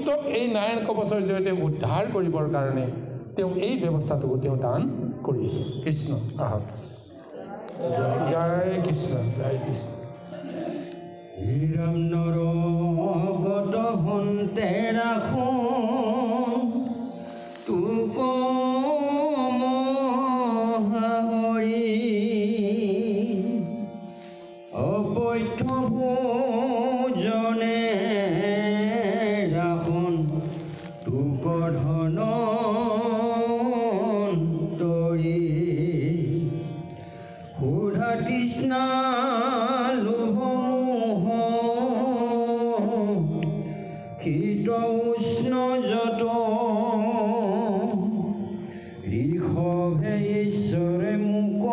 অস্তিত্বক এই নাৰায়ণ কৱচৰ জৰিয়তে উদ্ধাৰ কৰিবৰ কাৰণে তেওঁ এই ব্যৱস্থাটো তেওঁ দান কৰিছে। কৃষ্ণ আহক। জয় কৃষ্ণ, জয় কৃষ্ণ। ৰাম নৰগত হন্তে ৰাখোন তোক মহাহৰি অবৈধ ভোজনে ৰাখোন তোক ধন তৰি সুধা তৃষ্ণা লোভ শীত উষ্ণ যত ঋষভে ঈশ্বৰে মোক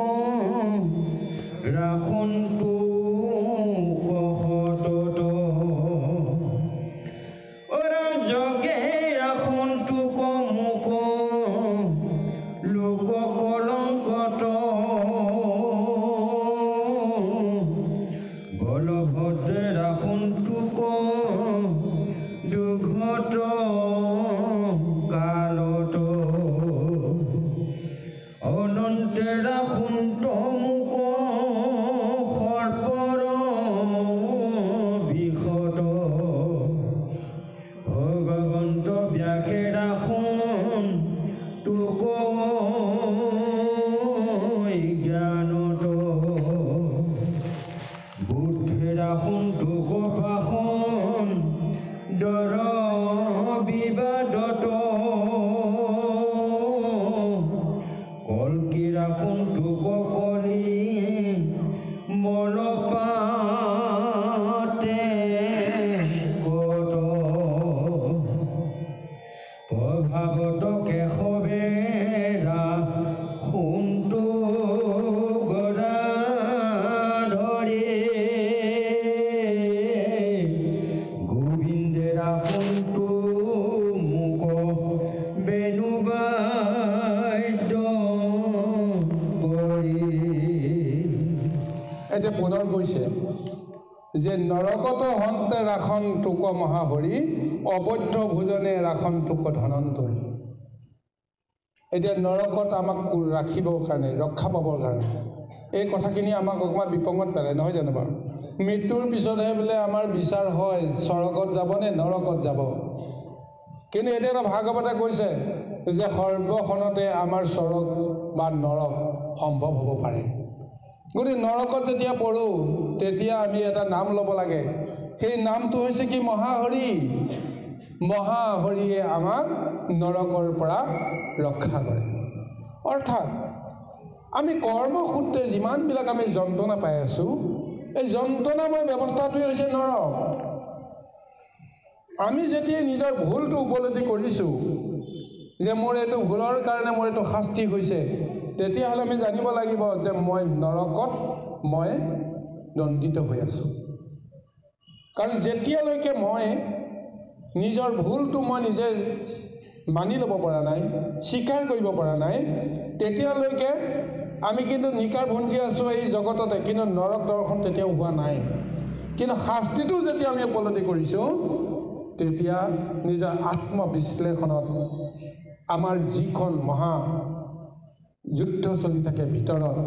ৰাখোন তোক সতত ৰাম যোগে ৰাখোন তোক মোক লোক কলংকত বলভদ্ৰে ৰাখোন তোক দুঘট কালত অনন্তে ৰাখোন মোক সৰ্পৰ বিষত ভগৱন্ত ব্যাসে ৰাখোন তোক জ্ঞানত বুদ্ধে ৰাখোন তোক ভাষণ দৰ বিবাদত কলকি ৰাখোন তোক কৰি মলপাতে কত প্ৰভাৱত কেশৱে ৰাখোন তোক গদাধৰে গোবিন্দে ৰাখোন তোক মোক বেণুবাদ্য কৰি। এতিয়া পুনৰ কৈছে যে নৰকত হন্তে ৰাখন তোক মহাহৰি অবৈধ ভোজনে ৰাখন তোক ধনন্তৰী। এতিয়া নৰকত আমাক ৰাখিবৰ কাৰণে, ৰক্ষা পাবৰ কাৰণে এই কথাখিনি আমাক অকণমান বিপংগত পেলায়, নহয় জানো বাৰু? মৃত্যুৰ পিছতহে বোলে আমাৰ বিচাৰ হয় স্বৰ্গত যাব নে নৰকত যাব। কিন্তু এতিয়া এটা ভাগৱতে কৈছে যে সৰ্বখনতে আমাৰ স্বৰ্গ বা নৰক সম্ভৱ হ'ব পাৰে। গতিকে নৰকত যেতিয়া পৰোঁ তেতিয়া আমি এটা নাম ল'ব লাগে। সেই নামটো হৈছে কি? মহাহৰি। মহাহৰিয়ে আমাক নৰকৰ পৰা ৰক্ষা কৰে। অৰ্থাৎ আমি কৰ্মসূত্ৰে যিমানবিলাক আমি যন্ত্ৰণা পাই আছোঁ, এই যন্ত্ৰণাময় ব্যৱস্থাটোৱে হৈছে নৰক। আমি যেতিয়া নিজৰ ভুলটো উপলব্ধি কৰিছোঁ যে মোৰ এইটো ভুলৰ কাৰণে মোৰ এইটো শাস্তি হৈছে, তেতিয়াহ'লে আমি জানিব লাগিব যে মই নৰকত মই দণ্ডিত হৈ আছোঁ। কাৰণ যেতিয়ালৈকে মই নিজৰ ভুলটো মই নিজে মানি ল'ব পৰা নাই, স্বীকাৰ কৰিব পৰা নাই, তেতিয়ালৈকে আমি কিন্তু নিকাৰ ভুঞ্জি আছোঁ এই জগততে, কিন্তু নৰক দৰ্শন তেতিয়াও হোৱা নাই। কিন্তু শাস্তিটো যেতিয়া আমি উপলব্ধি কৰিছোঁ, তেতিয়া নিজৰ আত্মবিশ্লেষণত আমাৰ যিখন মহা যুদ্ধ চলি থাকে ভিতৰত,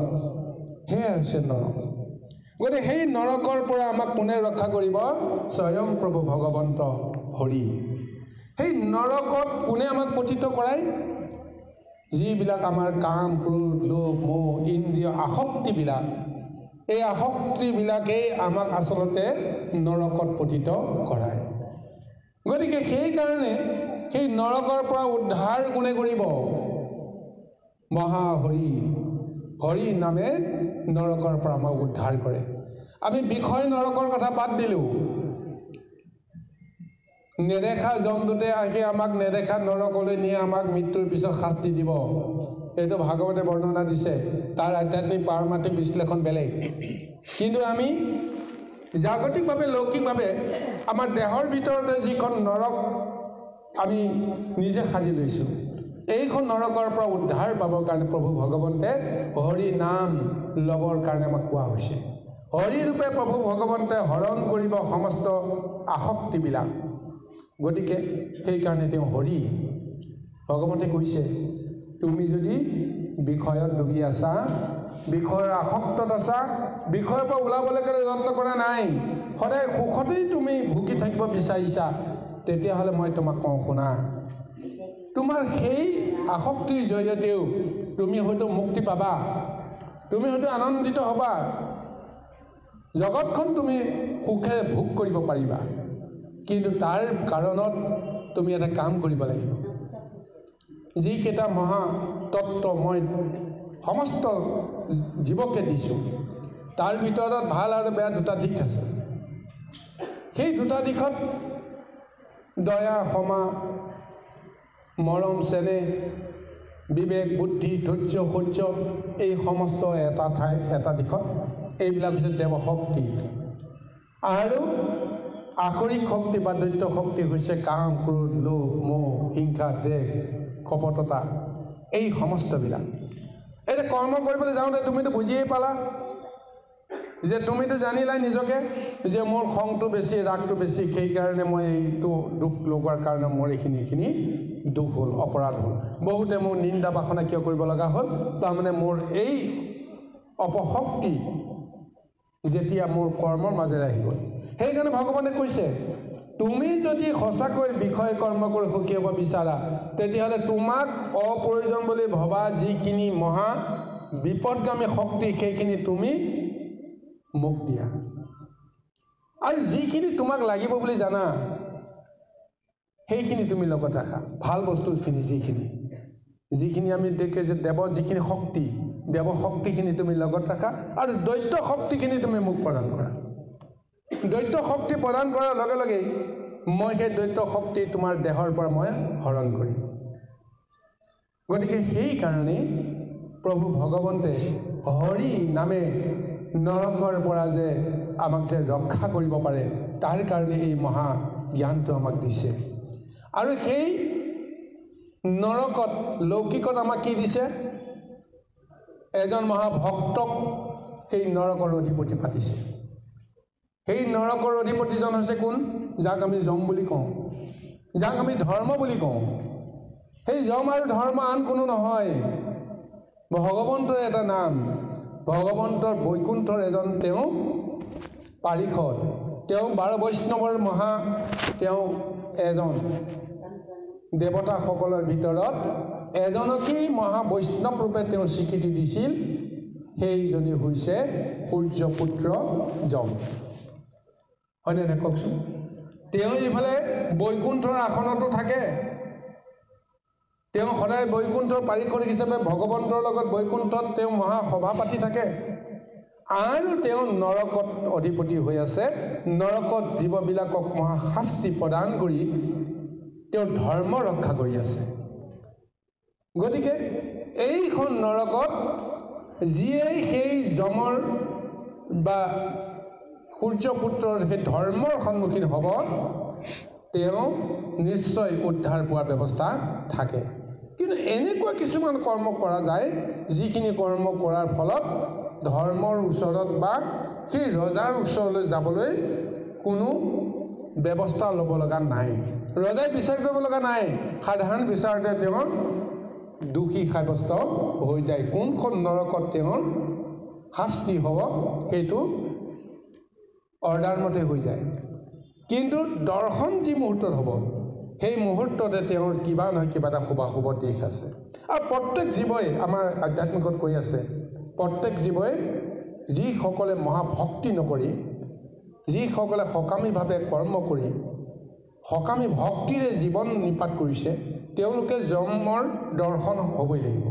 সেয়াই হৈছে নৰক। গতিকে সেই নৰকৰ পৰা আমাক কোনে ৰক্ষা কৰিব? স্বয়ং প্ৰভু ভগৱন্ত হৰি। সেই নৰকত কোনে আমাক পতিত কৰায়? যিবিলাক আমাৰ কাম, ক্ৰোধ, লোভ, মোহ, ইন্দ্ৰিয় আসক্তিবিলাক, এই আসক্তিবিলাকেই আমাক আচলতে নৰকত পতিত কৰায়। গতিকে সেইকাৰণে সেই নৰকৰ পৰা উদ্ধাৰ কোনে কৰিব? মহাহৰি। হৰি নামে নৰকৰ পৰা আমাক উদ্ধাৰ কৰে। আমি বিষয় নৰকৰ কথা বাদ দিলোঁ। নেদেখা জন্তুতে আহি আমাক নেদেখা নৰকলৈ নিয়ে আমাক মৃত্যুৰ পিছত শাস্তি দিব, এইটো ভাগৱতে বৰ্ণনা দিছে। তাৰ আধ্যাত্মিক পাৰমাৰ্থিক বিশ্লেষণ বেলেগ। কিন্তু আমি জাগতিকভাৱে লৌকিকভাৱে আমাৰ দেহৰ ভিতৰতে যিখন নৰক আমি নিজে সাজি লৈছোঁ, এইখন নৰকৰ পৰা উদ্ধাৰ পাবৰ কাৰণে প্ৰভু ভগৱন্তে হৰি নাম ল'বৰ কাৰণে আমাক কোৱা হৈছে। হৰি ৰূপে প্ৰভু ভগৱন্তে হৰণ কৰিব সমস্ত আসক্তিবিলাক। গতিকে সেইকাৰণে তেওঁ হৰি ভগৱন্তে কৈছে তুমি যদি বিষয়ত ডুবি আছা, বিষয়ৰ আসক্তত আছা, বিষয়ৰ পৰা ওলাবলৈ কাৰণে যত্ন কৰা নাই, সদায় সুখতেই তুমি ভুগি থাকিব বিচাৰিছা, তেতিয়াহ'লে মই তোমাক কওঁ শুনা, তোমাৰ সেই আসক্তিৰ জৰিয়তেও তুমি হয়তো মুক্তি পাবা, তুমি হয়তো আনন্দিত হ'বা, জগতখন তুমি সুখেৰে ভোগ কৰিব পাৰিবা, কিন্তু তাৰ কাৰণত তুমি এটা কাম কৰিব লাগিব। যিকেইটা মহাতত্ত্ব মই সমস্ত জীৱকে দিছোঁ, তাৰ ভিতৰত ভাল আৰু বেয়া দুটা দিশ আছে। সেই দুটা দিশত দয়া, ক্ষমা, মৰম, চেনেহ, বিবেক, বুদ্ধি, ধৈৰ্য, সৌৰ্য, এই সমস্ত এটা দিশত এইবিলাক হৈছে দেৱশক্তি। আৰু আকৰিক শক্তি বা দৈত্য শক্তি হৈছে কাম, ক্ৰোধ, লোভ, মোহ, হিংসা, দেহ, কপটতা, এই সমস্তবিলাক। এতিয়া কৰ্ম কৰিবলৈ যাওঁতে তুমিতো বুজিয়েই পালা যে তুমিতো জানিলাই নিজকে যে মোৰ খংটো বেছি, ৰাগটো বেছি, সেইকাৰণে মই এইটো দুখ লগোৱাৰ কাৰণে মোৰ এইখিনি দুখ হ'ল, অপৰাধ হ'ল। বহুতে মোৰ নিন্দা বাসনা কিয় কৰিব লগা হ'ল? তাৰমানে মোৰ এই অপশক্তি যেতিয়া মোৰ কৰ্মৰ মাজেৰে আহিব। সেইকাৰণে ভগৱানে কৈছে তুমি যদি সঁচাকৈ বিষয় কৰ্ম কৰি সুখী হ'ব বিচাৰা, তেতিয়াহ'লে তোমাক অপ্ৰয়োজন বুলি ভবা যিখিনি মহা বিপদগামী শক্তি, সেইখিনি তুমি মোক দিয়া। আৰু যিখিনি তোমাক লাগিব বুলি জানা, সেইখিনি তুমি লগত ৰাখা। ভাল বস্তুখিনি যিখিনি আমি দেখে যে দেৱৰ যিখিনি শক্তি, দেৱ শক্তিখিনি তুমি লগত ৰাখা, আৰু দৈত্য শক্তিখিনি তুমি মোক প্ৰদান কৰা। দৈত্য শক্তি প্ৰদান কৰাৰ লগে লগেই মই সেই দৈত্য শক্তি তোমাৰ দেহৰ পৰা মই হৰণ কৰিম। গতিকে সেইকাৰণে প্ৰভু ভগৱন্তে হৰি নামে নৰকৰ পৰা যে আমাক যে ৰক্ষা কৰিব পাৰে, তাৰ কাৰণে এই মহা জ্ঞানটো আমাক দিছে। আৰু সেই নৰকত, লৌকিকত আমাক কি দিছে? এজন মহাভক্তক সেই নৰকৰ অধিপতি পাতিছে। সেই নৰকৰ অধিপতিজন হৈছে কোন? যাক আমি যম বুলি কওঁ, যাক আমি ধৰ্ম বুলি কওঁ। সেই যম আৰু ধৰ্ম আন কোনো নহয়, ভগৱন্তৰ এটা নাম। ভগৱন্তৰ বৈকুণ্ঠৰ এজন তেওঁ পাৰিষদ, তেওঁ 12 বৈষ্ণৱৰ তেওঁ এজন দেৱতাসকলৰ ভিতৰত এজনকেই মহাবৈষ্ণৱ ৰূপে তেওঁ স্বীকৃতি দিছিল। সেইজনী হৈছে সূৰ্যপুত্ৰ যম। হয়নে নহয় কওকচোন? তেওঁ ইফালে বৈকুণ্ঠৰ আসনতো থাকে, তেওঁ সদায় বৈকুণ্ঠৰ পাৰিষদ হিচাপে ভগৱন্তৰ লগত বৈকুণ্ঠত তেওঁ মহাসভা পাতি থাকে, আৰু তেওঁ নৰকত অধিপতি হৈ আছে। নৰকত জীৱবিলাকক মহাশাস্তি প্ৰদান কৰি তেওঁ ধৰ্ম ৰক্ষা কৰি আছে। গতিকে এইখন নৰকত যিয়েই সেই যমৰ বা সূৰ্যপুত্ৰৰ সেই ধৰ্মৰ সন্মুখীন হ'ব, তেওঁ নিশ্চয় উদ্ধাৰ পোৱাৰ ব্যৱস্থা থাকে। কিন্তু এনেকুৱা কিছুমান কৰ্ম কৰা যায়, যিখিনি কৰ্ম কৰাৰ ফলত ধৰ্মৰ ওচৰত বা সেই ৰজাৰ ওচৰলৈ যাবলৈ কোনো ব্যৱস্থা ল'ব লগা নাই, ৰজাই বিচাৰ কৰিব লগা নাই। সাধাৰণ বিচাৰতে তেওঁৰ দোষী সাব্যস্ত হৈ যায়। কোনখন নৰকত তেওঁৰ শাস্তি হ'ব সেইটো অৰ্ডাৰ মতে হৈ যায়। কিন্তু দৰ্শন যি মুহূৰ্তত হ'ব, সেই মুহূৰ্ততে তেওঁৰ কিবা নহয় কিবা এটা শুভাশুভ দিশ আছে। আৰু প্ৰত্যেক জীৱই, আমাৰ আধ্যাত্মিকত কৈ আছে, প্ৰত্যেক জীৱই যিসকলে মহাভক্তি নকৰি, যিসকলে সকামীভাৱে কৰ্ম কৰি সকামী ভক্তিৰে জীৱন নিপাত কৰিছে, তেওঁলোকে যমৰ দৰ্শন হ'বই লাগিব।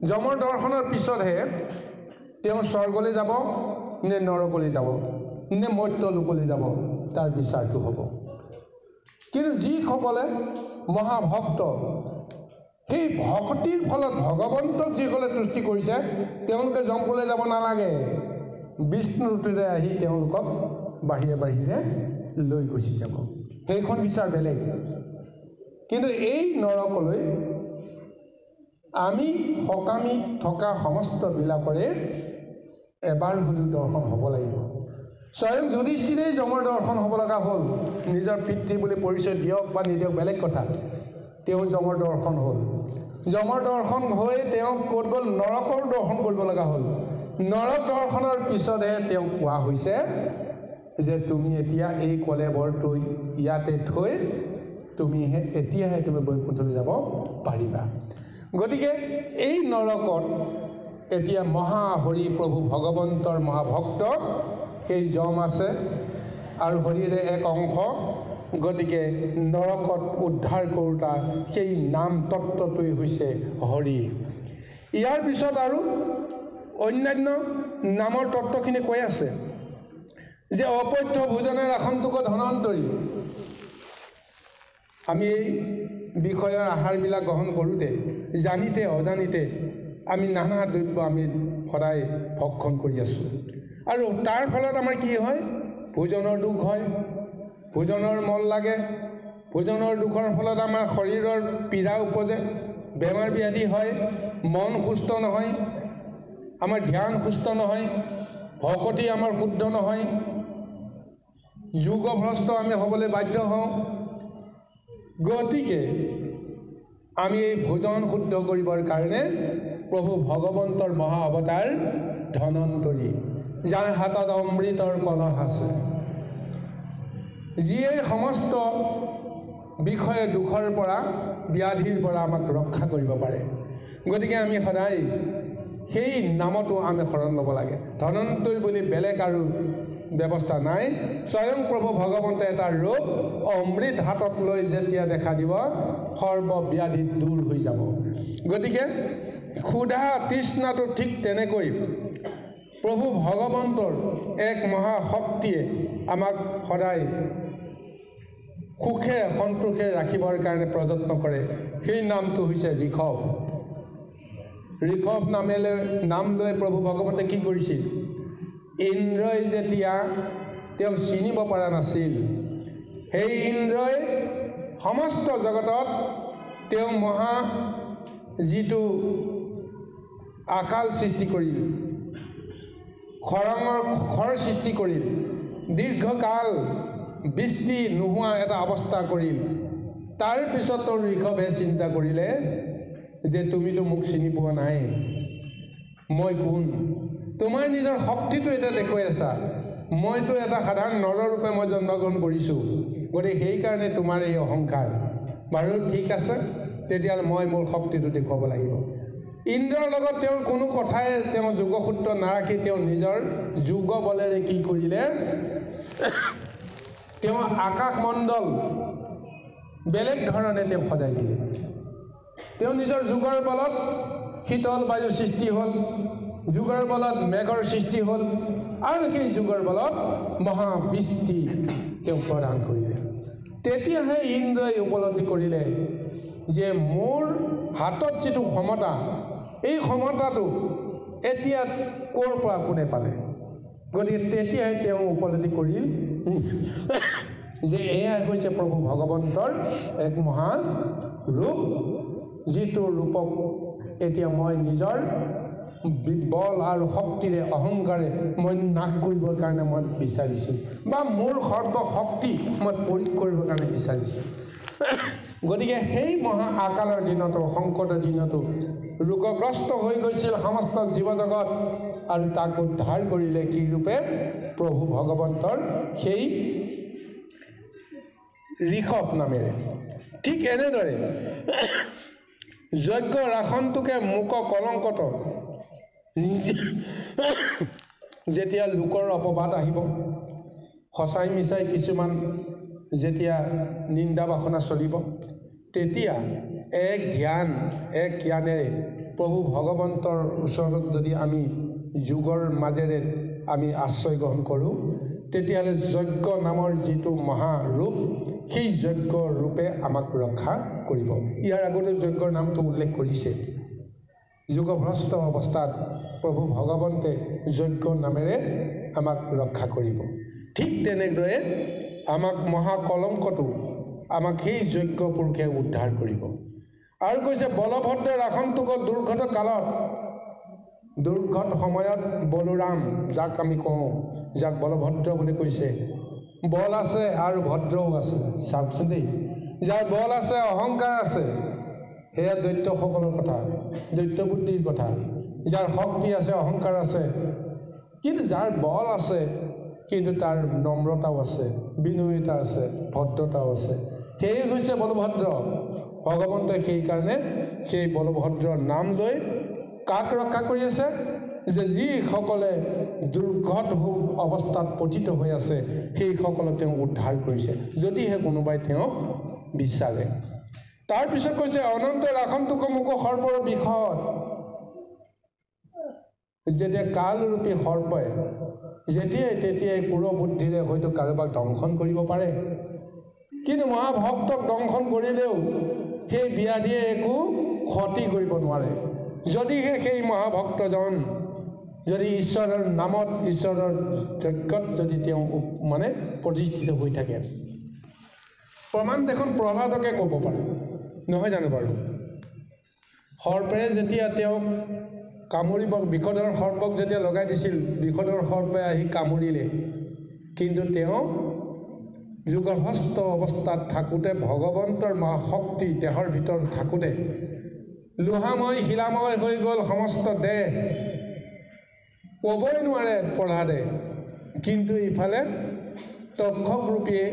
যমৰ দৰ্শনৰ পিছতহে তেওঁ স্বৰ্গলৈ যাব নে নৰকলৈ যাব নে মৰ্ত্য লোকলৈ যাব, তাৰ বিচাৰটো হ'ব। কিন্তু যিসকলে মহাভক্ত, সেই ভক্তিৰ ফলত ভগৱন্তক যিসকলে তুষ্টি কৰিছে, তেওঁলোকে যমলৈ যাব নালাগে, বিষ্ণুৰূপেৰে আহি তেওঁলোকক বাহিৰে বাহিৰে লৈ গুচি যাব। সেইখন বিচাৰ বেলেগ। কিন্তু এই নৰকলৈ আমি সকামী থকা সমস্তবিলাকৰে এবাৰ হ'লেও দৰ্শন হ'ব লাগিব। স্বয়ং যুধিষ্ঠিৰেই যমৰ দৰ্শন হ'ব লগা হ'ল। নিজৰ পিতৃ বুলি পৰিচয় দিয়ক বা নিদিয়ক বেলেগ কথা, তেওঁ যমৰ দৰ্শন হ'ল। যমৰ দৰ্শন হৈ তেওঁ ক'ত গ'ল? নৰকৰ দৰ্শন কৰিব লগা হ'ল। নৰক দৰ্শনৰ পিছতহে তেওঁক কোৱা হৈছে যে তুমি এতিয়া এই কলেবৰটো ইয়াতে থৈ এতিয়াহে তুমি বৈকুণ্ঠলৈ যাব পাৰিবা। গতিকে এই নৰকত এতিয়া মহাহৰি প্ৰভু ভগৱন্তৰ মহাভক্ত সেই যম আছে আৰু হৰিৰে এক অংশ। গতিকে নৰকত উদ্ধাৰ কৰোঁতা সেই নাম তত্ত্বটোৱেই হৈছে হৰি। ইয়াৰ পিছত আৰু অন্যান্য নামৰ তত্ত্বখিনি কৈ আছে যে অপথ্য ভোজনে ৰাখন্তক ধনন্তৰী। আমি এই বিষয়ৰ আহাৰবিলাক গ্ৰহণ কৰোঁতে জানিতে অজানিতে আমি নানা দ্ৰব্য আমি সদায় ভক্ষণ কৰি আছোঁ, আৰু তাৰ ফলত আমাৰ কি হয়? ভোজনৰ দুখ হয়, ভোজনৰ মল লাগে। ভোজনৰ দুখৰ ফলত আমাৰ শৰীৰৰ পীড়া উপজে, বেমাৰ ব্যাধি হয়, মন সুস্থ নহয়, আমাৰ ধ্যান সুস্থ নহয়, ভকতি আমাৰ শুদ্ধ নহয়, যোগভ্ৰষ্ট আমি হ'বলৈ বাধ্য হওঁ। গতিকে আমি এই ভোজন শুদ্ধ কৰিবৰ কাৰণে প্ৰভু ভগৱন্তৰ মহা অৱতাৰ ধনন্তৰী, যাৰ হাতত অমৃতৰ কলহ আছে, যিয়ে সমস্ত বিষয়ে দুখৰ পৰা ব্যাধিৰ পৰা আমাক ৰক্ষা কৰিব পাৰে। গতিকে আমি সদায় সেই নামতো আমি শৰণ ল'ব লাগে। ধনন্তৰী বুলি বেলেগ আৰু ব্যৱস্থা নাই। স্বয়ং প্ৰভু ভগৱন্তে এটা ৰূপ অমৃত হাতত লৈ যেতিয়া দেখা দিব, সৰ্বব্যাধি দূৰ হৈ যাব। গতিকে ক্ষুধা তৃষ্ণাটো ঠিক তেনেকৈ প্ৰভু ভগৱন্তৰ এক মহাশক্তিয়ে আমাক সদায় সুখে সন্তোষে ৰাখিবৰ কাৰণে প্ৰযত্ন কৰে। সেই নামটো হৈছে ঋষভ। ঋষভ নাম লৈ প্ৰভু ভগৱন্তে কি কৰিছিল? ইন্দ্ৰই যেতিয়া তেওঁক চিনিব পৰা নাছিল, সেই ইন্দ্ৰই সমস্ত জগতত তেওঁ মহা যিটো আকাল সৃষ্টি কৰিল, খৰ সৃষ্টি কৰিল, দীৰ্ঘকাল বৃষ্টি নোহোৱা এটা অৱস্থা কৰিল। তাৰ পিছত ঋষভে চিন্তা কৰিলে যে তুমিতো মোক চিনি পোৱা নাই, মই কোন? তোমাৰ নিজৰ শক্তিটো এতিয়া দেখুৱাই আছা, মইতো এটা সাধাৰণ নৰৰূপে মই জন্মগ্ৰহণ কৰিছোঁ, গতিকে সেইকাৰণে তোমাৰ এই অহংকাৰ। বাৰু ঠিক আছে, তেতিয়াহ'লে মই মোৰ শক্তিটো দেখুৱাব লাগিব। ইন্দ্ৰৰ লগত তেওঁৰ কোনো কথাই তেওঁ যোগসূত্ৰ নাৰাখি তেওঁ নিজৰ যোগ বলেৰে কি কৰিলে? তেওঁ আকাশমণ্ডল বেলেগ ধৰণে তেওঁ সজাই দিলে। তেওঁ নিজৰ যোগৰ বলত শীতল বায়ু সৃষ্টি হ'ল, যোগৰ বলত মেঘৰ সৃষ্টি হ'ল, আৰু সেই যোগৰ বলত মহাবৃষ্টি তেওঁ প্ৰদান কৰিলে। তেতিয়াহে ইন্দ্ৰই উপলব্ধি কৰিলে যে মোৰ হাতত যিটো ক্ষমতা, এই ক্ষমতাটো এতিয়া ক'ৰ পৰা কোনে পালে? গতিকে তেতিয়াহে তেওঁ উপলব্ধি কৰিল যে এয়াই হৈছে প্ৰভু ভগৱন্তৰ এক মহা ৰূপ, যিটো ৰূপক এতিয়া মই নিজৰ বল আৰু শক্তিৰে অহংকাৰে মই নাশ কৰিবৰ কাৰণে মই বিচাৰিছোঁ, বা মোৰ সৰ্বশক্তি মই প্ৰয়োগ কৰিবৰ কাৰণে বিচাৰিছোঁ। গতিকে সেই মহা আকালৰ দিনতো, সংকটৰ দিনতো ৰোগগ্ৰস্ত হৈ গৈছিল সমস্ত জীৱ জগত, আৰু তাক উদ্ধাৰ কৰিলে কি ৰূপে? প্ৰভু ভগৱন্তৰ সেই ঋষভ নামেৰে। ঠিক এনেদৰে যজ্ঞ ৰাখন্তোকে মুক কলংকত, যেতিয়া লোকৰ অপবাদ আহিব, সঁচাই মিছাই কিছুমান যেতিয়া নিন্দা বাসনা চলিব, তেতিয়া এক ধ্যান এক জ্ঞানেৰে প্ৰভু ভগৱন্তৰ ওচৰত যদি আমি যোগৰ মাজেৰে আমি আশ্ৰয় গ্ৰহণ কৰোঁ, তেতিয়াহ'লে যজ্ঞ নামৰ যিটো মহাৰূপ, সেই যজ্ঞ ৰূপে আমাক ৰক্ষা কৰিব। ইয়াৰ আগতে যজ্ঞৰ নামটো উল্লেখ কৰিছে। যোগভ্ৰষ্ট অৱস্থাত প্ৰভু ভগৱন্তে যজ্ঞ নামেৰে আমাক ৰক্ষা কৰিব। ঠিক তেনেদৰে আমাক মহাকলংকটো আমাক সেই যজ্ঞ পুৰুষে উদ্ধাৰ কৰিব। আৰু কৈছে বলভদ্ৰ ৰাখন্তোক দুৰ্ঘট কালত, দুৰ্ঘট সময়ত বলোৰাম, যাক আমি কওঁ, যাক বলভদ্ৰ বুলি কৈছে, বল আছে আৰু ভদ্ৰও আছে। চাওকচোন দেই, যাৰ বল আছে, অহংকাৰ আছে, সেয়া দৈত্যসকলৰ কথা, দৈত্য বুদ্ধিৰ কথা। যাৰ শক্তি আছে, অহংকাৰ আছে, কিন্তু যাৰ বল আছে কিন্তু তাৰ নম্ৰতাও আছে, বিনয়তা আছে, ভদ্ৰতাও আছে, সেয়ে হৈছে বলভদ্ৰ। ভগৱন্তই সেইকাৰণে সেই বলভদ্ৰৰ নাম লৈ কাক ৰক্ষা কৰি আছে? যে যিসকলে দুৰ্ঘট অৱস্থাত পতিত হৈ আছে, সেইসকলক তেওঁ উদ্ধাৰ কৰিছে, যদিহে কোনোবাই তেওঁক বিচাৰে। তাৰপিছত কৈছে অনন্ত ৰাখন্তোক মোক সৰ্পৰ বিষত। যেতিয়া কালৰূপী সৰ্পই যেতিয়াই তেতিয়াই পুৰ বুদ্ধিৰে হয়তো কাৰোবাক দংশন কৰিব পাৰে, কিন্তু মহাভক্তক দংশন কৰিলেও সেই ব্যাধিয়ে একো ক্ষতি কৰিব নোৱাৰে, যদিহে সেই মহাভক্তজন যদি ঈশ্বৰৰ নামত, ঈশ্বৰৰ যজ্ঞত যদি তেওঁ প্ৰতিষ্ঠিত হৈ থাকে। প্ৰমাণ দেখোন প্ৰহ্লাদকে ক'ব পাৰে, নহয় জানো বাৰু? সৰ্পে যেতিয়া তেওঁক কামুৰিব, বিষধৰ সৰ্পক যেতিয়া লগাই দিছিল, বিষধৰ সৰ্পে আহি কামুৰিলে, কিন্তু তেওঁ যুগভস্ত অৱস্থাত থাকোঁতে, ভগৱন্তৰ মহাশক্তি দেহৰ ভিতৰত থাকোঁতে লোহাময় শিলাময় হৈ গ'ল সমস্ত দেহ, ক'বই নোৱাৰে প্ৰহ্লাদে। কিন্তু ইফালে তক্ষকৰূপীয়ে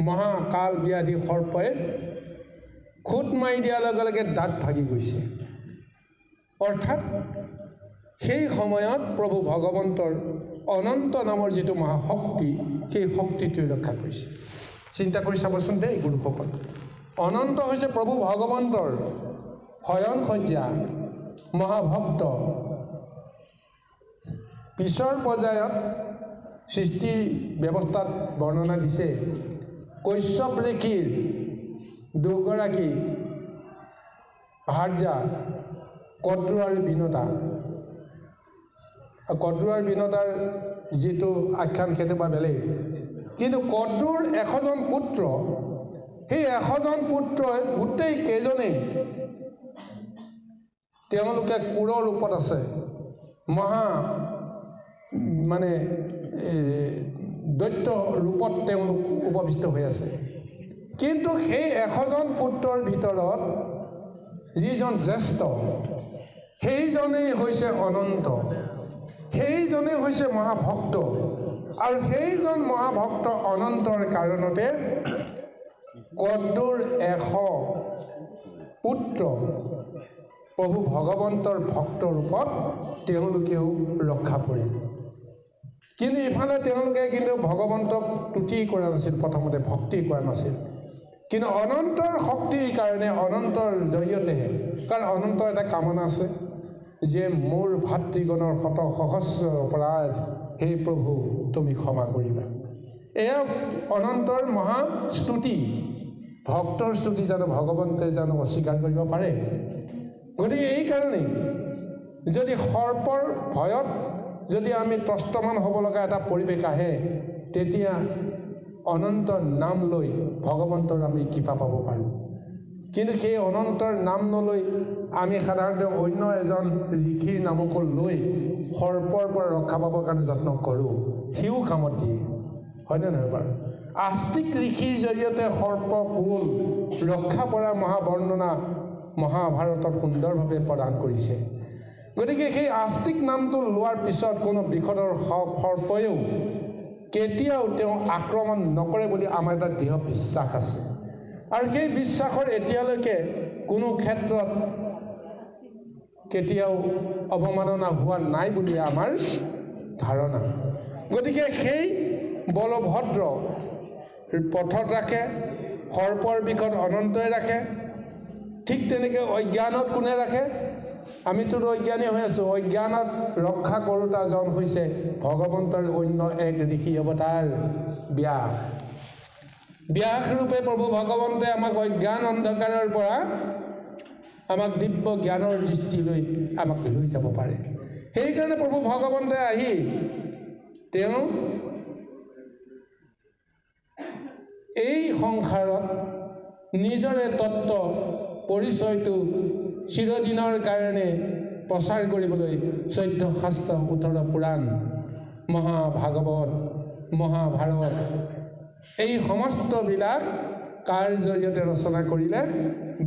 মহাকাল ব্যাধি সৰ্পই খুট মাৰি দিয়াৰ লগে লগে দাঁত ভাগি গৈছে। অৰ্থাৎ সেই সময়ত প্ৰভু ভগৱন্তৰ অনন্ত নামৰ যিটো মহাশক্তি, সেই শক্তিটোৱে ৰক্ষা কৰিছে। চিন্তা কৰি চাবচোন দেই গুৰুসকল, অনন্ত হৈছে প্ৰভু ভগৱন্তৰ শয়ন সজ্জা, মহাভক্ত। পিছৰ পৰ্যায়ত সৃষ্টি ব্যৱস্থাত বৰ্ণনা দিছে, কৈশ্যপ ঋষিৰ দুগৰাকী ভাৰ্যা কদ্ৰু আৰু বিনতা। কদ্ৰু আৰু বিনতাৰ যিটো আখ্যান সেইটো বা বেলেগ, কিন্তু কদ্ৰুৰ 100জন পুত্ৰ, সেই 100জন পুত্ৰই গোটেই কেইজনেই তেওঁলোকে কুৰৰ ৰূপত আছে, মহা দৈত্য ৰূপত তেওঁলোক উপবিষ্ট হৈ আছে। কিন্তু সেই 100জন পুত্ৰৰ ভিতৰত যিজন জ্যেষ্ঠ, সেইজনেই হৈছে অনন্ত, সেইজনেই হৈছে মহাভক্ত। আৰু সেইজন মহাভক্ত অনন্তৰ কাৰণতে কদ্ৰুৰ 100 পুত্ৰ প্ৰভু ভগৱন্তৰ ভক্ত ৰূপত তেওঁলোকেও ৰক্ষা কৰিল। কিন্তু ইফালে তেওঁলোকে কিন্তু ভগৱন্তক তুতি কৰা নাছিল, প্ৰথমতে ভক্তি কৰা নাছিল। কিন্তু অনন্তৰ শক্তিৰ কাৰণে, অনন্তৰ জৰিয়তেহে, কাৰণ অনন্তৰ এটা কামনা আছে যে মোৰ ভাতৃগণৰ শত সহস্ৰ অপৰাধ হে প্ৰভু তুমি ক্ষমা কৰিবা। এয়া অনন্তৰ মহা স্তুতি। ভক্তৰ স্তুতি জানো ভগৱন্তে জানো অস্বীকাৰ কৰিব পাৰে? গতিকে এইকাৰণেই যদি সৰ্পৰ ভয়ত যদি আমি ত্ৰস্তমান হ'ব লগা এটা পৰিৱেশ আহে, তেতিয়া অনন্তৰ নাম লৈ ভগৱন্তৰ আমি কৃপা পাব পাৰোঁ। কিন্তু সেই অনন্তৰ নাম নলৈ আমি সাধাৰণতে অন্য এজন ঋষিৰ নামকো লৈ সৰ্পৰ পৰা ৰক্ষা পাবৰ কাৰণে যত্ন কৰোঁ, সিও কামত দিয়ে, হয়নে নহয় বাৰু? আস্তিক ঋষিৰ জৰিয়তে সৰ্পকুল ৰক্ষা পৰা মহাবৰ্ণনা মহাভাৰতত সুন্দৰভাৱে প্ৰদান কৰিছে। গতিকে সেই আস্তিক নামটো লোৱাৰ পিছত কোনো বিষধৰ সৰ্পয়েও কেতিয়াও তেওঁ আক্ৰমণ নকৰে বুলি আমাৰ এটা দৃঢ় বিশ্বাস আছে। আৰু সেই বিশ্বাসৰ এতিয়ালৈকে কোনো ক্ষেত্ৰত কেতিয়াও অৱমাননা হোৱা নাই বুলি আমাৰ ধাৰণা। গতিকে সেই বলভদ্ৰ পথত ৰাখে, সৰ্পৰ বিষত অনন্তই ৰাখে। ঠিক তেনেকৈ অজ্ঞানত কোনে ৰাখে? আমিতো অজ্ঞানী হৈ আছোঁ। অজ্ঞানত ৰক্ষা কৰোঁতাজন হৈছে ভগৱন্তৰ অন্য এক ঋষি অৱতাৰ ব্যাস। ব্যাসৰূপে প্ৰভু ভগৱন্তে আমাক অজ্ঞান অন্ধকাৰৰ পৰা আমাক দিব্য জ্ঞানৰ দৃষ্টিলৈ আমাক লৈ যাব পাৰে। সেইকাৰণে প্ৰভু ভগৱন্তে আহি তেওঁ এই সংসাৰত নিজৰে তত্ত্ব পৰিচয়টো চিৰদিনৰ কাৰণে প্ৰচাৰ কৰিবলৈ 14 শাস্ত্ৰ 18 পুৰাণ মহাভাগৱত মহাভাৰত এই সমস্তবিলাক কাৰ জৰিয়তে ৰচনা কৰিলে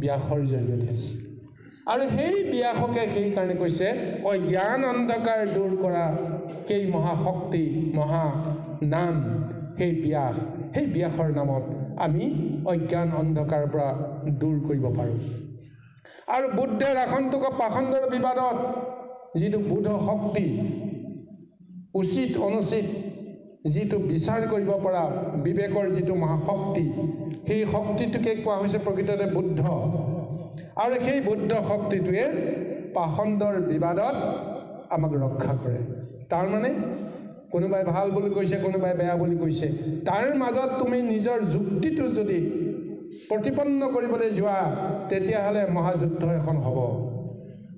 ব্যাসৰ জৰিয়তে আৰু সেই ব্যাসকে সেইকাৰণে কৈছে অজ্ঞান অন্ধকাৰ দূৰ কৰা সেই মহাশক্তি মহা নাম সেই ব্যাসৰ নামত আমি অজ্ঞান অন্ধকাৰৰ পৰা দূৰ কৰিব পাৰোঁ আৰু বুদ্ধৰ আসন্তক পাখণ্ডৰ বিবাদত যিটো বুধ শক্তি উচিত অনুচিত যিটো বিচাৰ কৰিব পৰা বিবেকৰ যিটো মহাশক্তি সেই শক্তিটোকে কোৱা হৈছে প্ৰকৃততে বুদ্ধ আৰু সেই বুদ্ধ শক্তিটোৱে পাখণ্ডৰ বিবাদত আমাক ৰক্ষা কৰে তাৰ মানে কোনোবাই ভাল বুলি কৈছে কোনোবাই বেয়া বুলি কৈছে তাৰ মাজত তুমি নিজৰ যুক্তিটো যদি প্ৰতিপন্ন কৰিবলৈ যোৱা তেতিয়াহ'লে মহাযুদ্ধ এখন হ'ব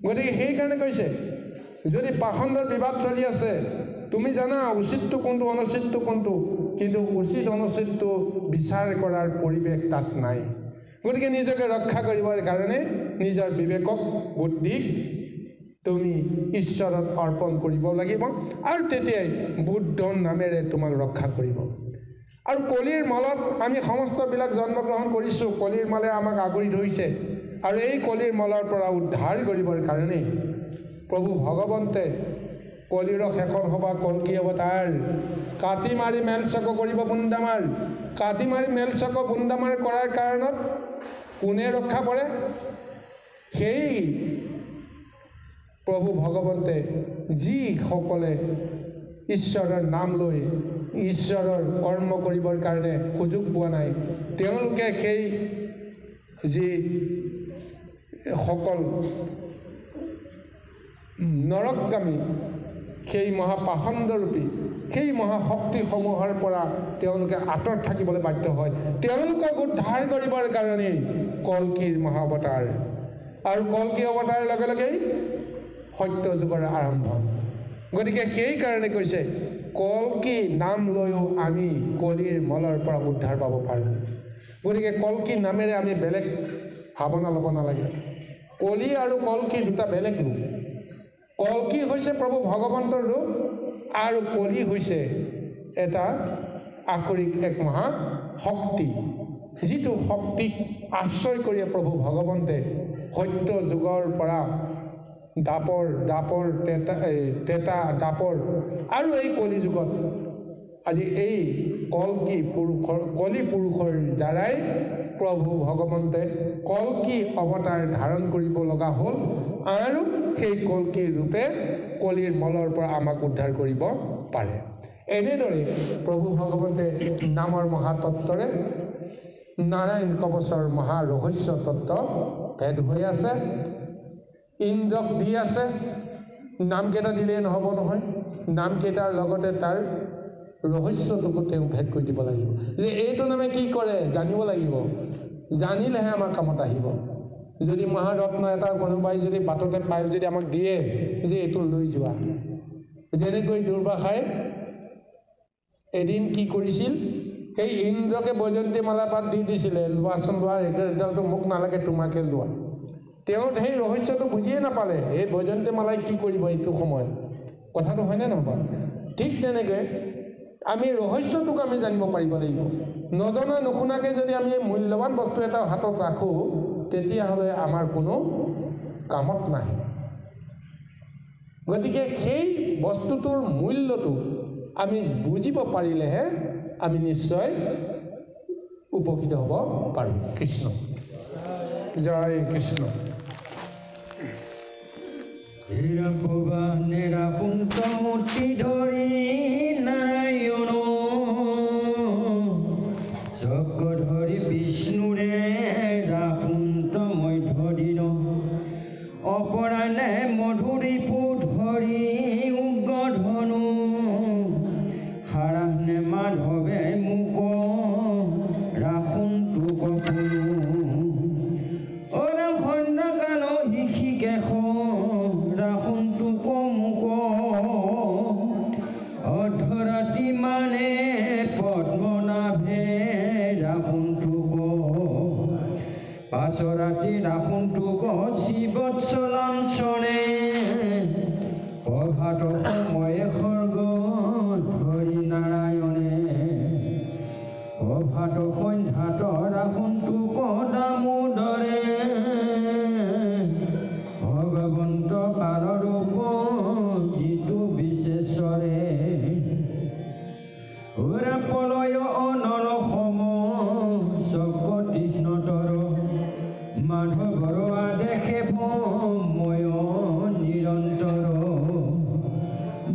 গতিকে সেইকাৰণে কৈছে যদি পাখণ্ডৰ বিবাদ চলি আছে তুমি জানা উচিতটো কোনটো অনুচিতটো কোনটো কিন্তু উচিত অনুচিতটো বিচাৰ কৰাৰ পৰিৱেশ তাত নাই গতিকে নিজকে ৰক্ষা কৰিবৰ কাৰণে নিজৰ বিবেকক বুদ্ধিক তুমি ঈশ্বৰত অৰ্পণ কৰিব লাগিব আৰু তেতিয়াই বুদ্ধৰ নামেৰে তোমাক ৰক্ষা কৰিব আৰু কলিৰ মলত আমি সমস্তবিলাক জন্মগ্ৰহণ কৰিছোঁ কলিৰ মলে আমাক আগুৰি ধৰিছে আৰু এই কলিৰ মলৰ পৰা উদ্ধাৰ কৰিবৰ কাৰণে প্ৰভু ভগৱন্তে কলিৰ শেষৰ সভা কল্কি অৱতাৰ কাটি মাৰি মেলচক কৰিব বুন্দামাৰ কাটি মাৰি মেলচক বুন্দামাৰ কৰাৰ কাৰণত কোনে ৰক্ষা কৰে সেই প্ৰভু ভগৱন্তে যিসকলে ঈশ্বৰৰ নাম লৈ ঈশ্বৰৰ কৰ্ম কৰিবৰ কাৰণে সুযোগ পোৱা নাই তেওঁলোকে সেই যি সকল নৰকগামী সেই মহাপাখণ্ডৰূপী সেই মহাশক্তিসমূহৰ পৰা তেওঁলোকে আঁতৰত থাকিবলৈ বাধ্য হয় তেওঁলোকক উদ্ধাৰ কৰিবৰ কাৰণেই কল্কিৰ মহাৱতাৰ আৰু কল্কি অৱতাৰৰ লগে লগেই সত্য যুগৰ আৰম্ভ গতিকে সেইকাৰণে কৈছে কল্কি নাম লৈও আমি কলিৰ মলৰ পৰা উদ্ধাৰ পাব পাৰোঁ গতিকে কল্কি নামেৰে আমি বেলেগ ভাৱনা ল'ব নালাগে কলি আৰু কল্কি দুটা বেলেগ ৰূপ কল্কি হৈছে প্ৰভু ভগৱন্তৰ ৰূপ আৰু কলি হৈছে এটা আখৰিক এক মহা শক্তি যিটো শক্তিক আশ্ৰয় কৰি প্ৰভু ভগৱন্তে সত্য যুগৰ পৰা দাপৰ তেতা দাপৰ আৰু এই কলি যুগত আজি এই কলি পুৰুষৰ দ্বাৰাই প্ৰভু ভগৱন্তে কল্কি অৱতাৰ ধাৰণ কৰিব লগা হ'ল আৰু সেই কল্কিৰ ৰূপে কলিৰ মলৰ পৰা আমাক উদ্ধাৰ কৰিব পাৰে এনেদৰে প্ৰভু ভগৱন্তে নামৰ মহাতত্বৰে নাৰায়ণ কৱচৰ মহা ৰহস্য তত্ত্ব ভেদ হৈ আছে ইন্দ্ৰক দি আছে নামকেইটা দিলেই নহ'ব নহয় নামকেইটাৰ লগতে তাৰ ৰহস্যটোকো তেওঁ ভেদ কৰি দিব লাগিব যে এইটো নামে কি কৰে জানিব লাগিব জানিলেহে আমাৰ কামত আহিব যদি মহাৰত্ন এটা কোনোবাই যদি বাটতে পাই যদি আমাক দিয়ে যে এইটো লৈ যোৱা যেনেকৈ দুৰ্বাসাই এদিন কি কৰিছিল সেই ইন্দ্ৰকে বৈজয়ন্তী মালা পাত দি দিছিলে লোৱাচোন লোৱা এইডালটো মোক নালাগে তোমাকে লোৱা তেওঁ সেই ৰহস্যটো বুজিয়ে নাপালে এই বৈজয়ন্তী মালাই কি কৰিব এইটো সময়ত কথাটো হয়নে নহয় ঠিক তেনেকৈ আমি ৰহস্যটোক আমি জানিব পাৰিব লাগিব নজনা নুশুনাকৈ যদি আমি মূল্যৱান বস্তু এটা হাতত ৰাখোঁ তেতিয়াহ'লে আমাৰ কোনো কামত নাহে গতিকে সেই বস্তুটোৰ মূল্যটো আমি বুজিব পাৰিলেহে আমি নিশ্চয় উপকৃত হ'ব পাৰোঁ কৃষ্ণ জয় কৃষ্ণ নিৰাপুন্তমূৰ্তি ধৰি নাৰায়ণ চক্ৰ ধৰি বিষ্ণুৰে ৰাপুন্তময় ধৰিণ অপৰাণে মধুৰিপু ধৰি উগ্ৰ ধনু সাৰাহনে মাধৱে মোক ৰাখোনটো কপুনু অৰাম খণ্ডকাল শিশিকেশ ৰাখোনটো কমুক অধ ৰাতি ৰাখোন তোক শিৱৎসলাম চনে প্ৰভাত সময়ে খৰ্গ ধৰি নাৰায়ণে প্ৰভাত সন্ধ্যাত ৰাখোন তোক দামোদৰে ভগৱন্ত কালৰূপ যিটো বিশেষৰে ওৰা পলয় অনল সম চকতীক্ষ্ণতৰ মাধৱৰ আদেশে ভময় নিৰন্তৰ